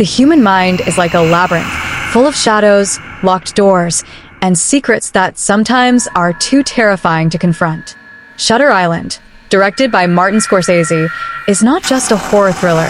The human mind is like a labyrinth, full of shadows, locked doors, and secrets that sometimes are too terrifying to confront. Shutter Island, directed by Martin Scorsese, is not just a horror thriller.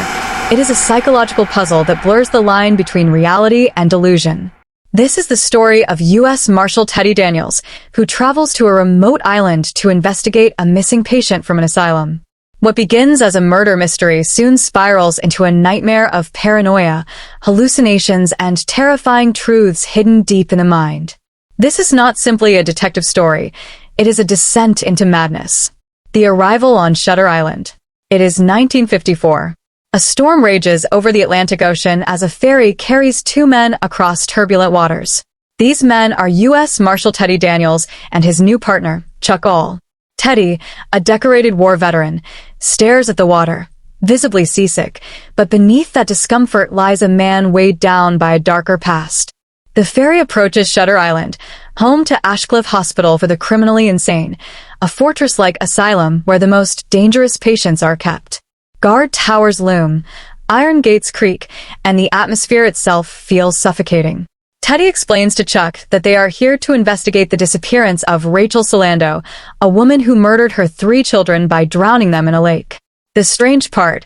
It is a psychological puzzle that blurs the line between reality and delusion. This is the story of U.S. Marshal Teddy Daniels, who travels to a remote island to investigate a missing patient from an asylum. What begins as a murder mystery soon spirals into a nightmare of paranoia, hallucinations, and terrifying truths hidden deep in the mind. This is not simply a detective story. It is a descent into madness. The arrival on Shutter Island. It is 1954. A storm rages over the Atlantic Ocean as a ferry carries two men across turbulent waters. These men are U.S. Marshal Teddy Daniels and his new partner, Chuck All. Teddy, a decorated war veteran, stares at the water, visibly seasick, but beneath that discomfort lies a man weighed down by a darker past. The ferry approaches Shutter Island, home to Ashecliffe Hospital for the criminally insane, a fortress-like asylum where the most dangerous patients are kept. Guard towers loom, iron gates creak, and the atmosphere itself feels suffocating. Teddy explains to Chuck that they are here to investigate the disappearance of Rachel Solando, a woman who murdered her 3 children by drowning them in a lake. The strange part,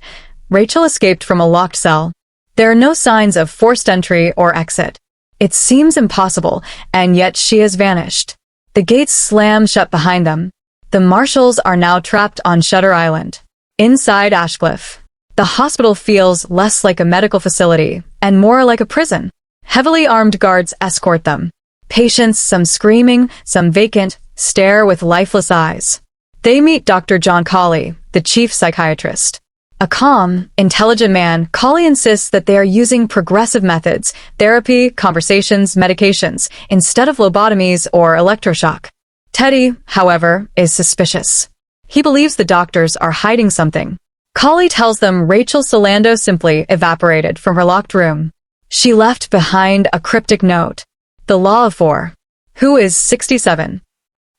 Rachel escaped from a locked cell. There are no signs of forced entry or exit. It seems impossible, and yet she has vanished. The gates slam shut behind them. The marshals are now trapped on Shutter Island. Inside Ashecliffe, the hospital feels less like a medical facility and more like a prison. Heavily armed guards escort them. Patients, some screaming, some vacant, stare with lifeless eyes. They meet Dr. John Cawley, the chief psychiatrist. A calm, intelligent man, Cawley insists that they are using progressive methods, therapy, conversations, medications, instead of lobotomies or electroshock. Teddy, however, is suspicious. He believes the doctors are hiding something. Cawley tells them Rachel Solando simply evaporated from her locked room. She left behind a cryptic note. The Law of 4. Who is 67?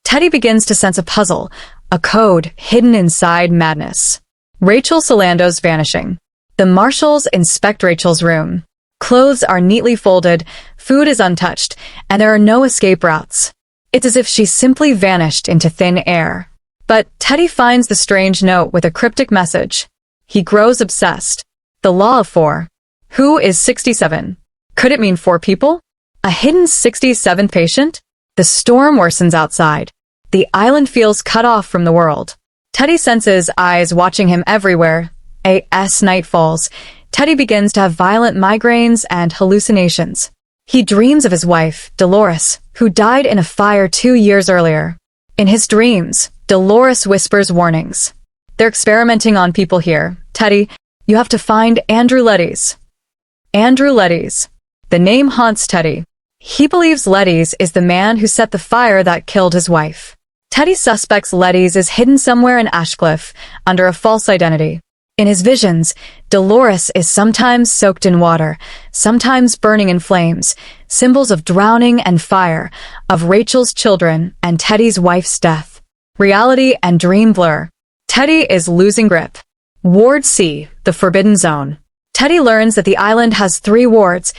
Teddy begins to sense a puzzle, a code hidden inside madness. Rachel Solando's vanishing. The marshals inspect Rachel's room. Clothes are neatly folded, food is untouched, and there are no escape routes. It's as if she simply vanished into thin air. But Teddy finds the strange note with a cryptic message. He grows obsessed. The Law of 4. Who is 67? Could it mean 4 people? A hidden 67th patient? The storm worsens outside. The island feels cut off from the world. Teddy senses eyes watching him everywhere. As night falls, Teddy begins to have violent migraines and hallucinations. He dreams of his wife, Dolores, who died in a fire 2 years earlier. In his dreams, Dolores whispers warnings. They're experimenting on people here. Teddy, you have to find Andrew Leddes. Andrew Leddes. The name haunts Teddy. He believes Leddes is the man who set the fire that killed his wife. Teddy suspects Leddes is hidden somewhere in Ashecliffe, under a false identity. In his visions, Dolores is sometimes soaked in water, sometimes burning in flames, symbols of drowning and fire, of Rachel's children and Teddy's wife's death. Reality and dream blur. Teddy is losing grip. Ward C, the Forbidden Zone. Teddy learns that the island has 3 wards,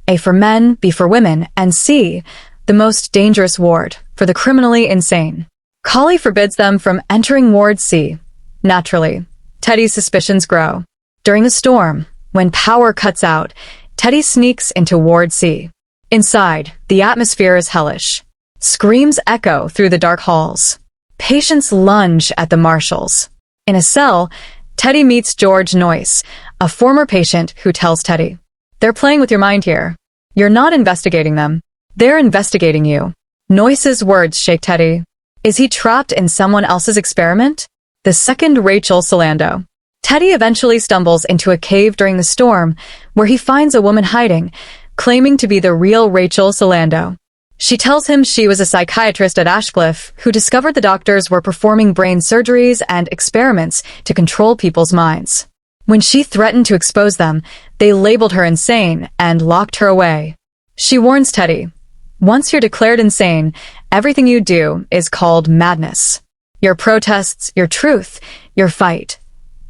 A for men, B for women, and C, the most dangerous ward, for the criminally insane. Cawley forbids them from entering Ward C. Naturally, Teddy's suspicions grow. During the storm, when power cuts out, Teddy sneaks into Ward C. Inside, the atmosphere is hellish. Screams echo through the dark halls. Patients lunge at the marshals. In a cell, Teddy meets George Noyce, a former patient who tells Teddy, "They're playing with your mind here. You're not investigating them. They're investigating you." Noyce's words shake Teddy. Is he trapped in someone else's experiment? The second Rachel Solando. Teddy eventually stumbles into a cave during the storm, where he finds a woman hiding, claiming to be the real Rachel Solando. She tells him she was a psychiatrist at Ashecliffe who discovered the doctors were performing brain surgeries and experiments to control people's minds. When she threatened to expose them, they labeled her insane and locked her away. She warns Teddy, once you're declared insane, everything you do is called madness. Your protests, your truth, your fight.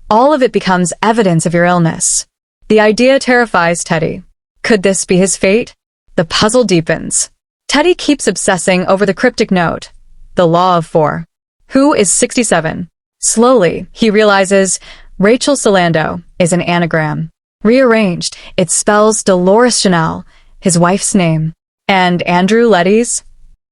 All of it becomes evidence of your illness. The idea terrifies Teddy. Could this be his fate? The puzzle deepens. Teddy keeps obsessing over the cryptic note. The law of 4. Who is 67? Slowly, he realizes Rachel Solando is an anagram. Rearranged, it spells Dolores Chanel, his wife's name. And Andrew Letty's?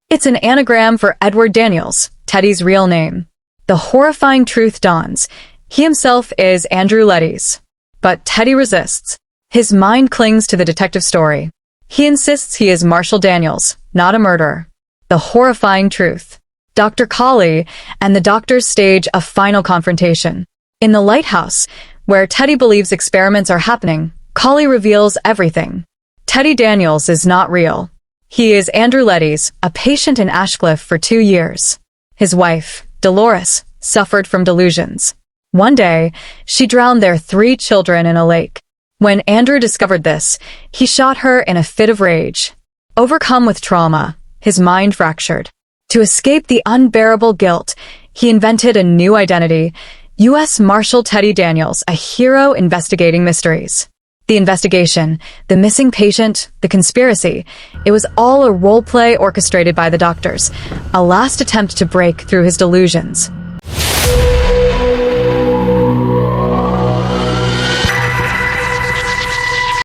It's an anagram for Edward Daniels, Teddy's real name. The horrifying truth dawns. He himself is Andrew Letty's. But Teddy resists. His mind clings to the detective story. He insists he is Marshall Daniels, not a murderer. The horrifying truth. Dr. Colley and the doctors stage a final confrontation. In the lighthouse, where Teddy believes experiments are happening, Colley reveals everything. Teddy Daniels is not real. He is Andrew Letty's, a patient in Ashecliffe for 2 years. His wife, Dolores, suffered from delusions. One day, she drowned their 3 children in a lake. When Andrew discovered this, he shot her in a fit of rage. Overcome with trauma, his mind fractured. To escape the unbearable guilt, he invented a new identity, U.S. Marshal Teddy Daniels, a hero investigating mysteries. The investigation, the missing patient, the conspiracy, it was all a role play orchestrated by the doctors, a last attempt to break through his delusions.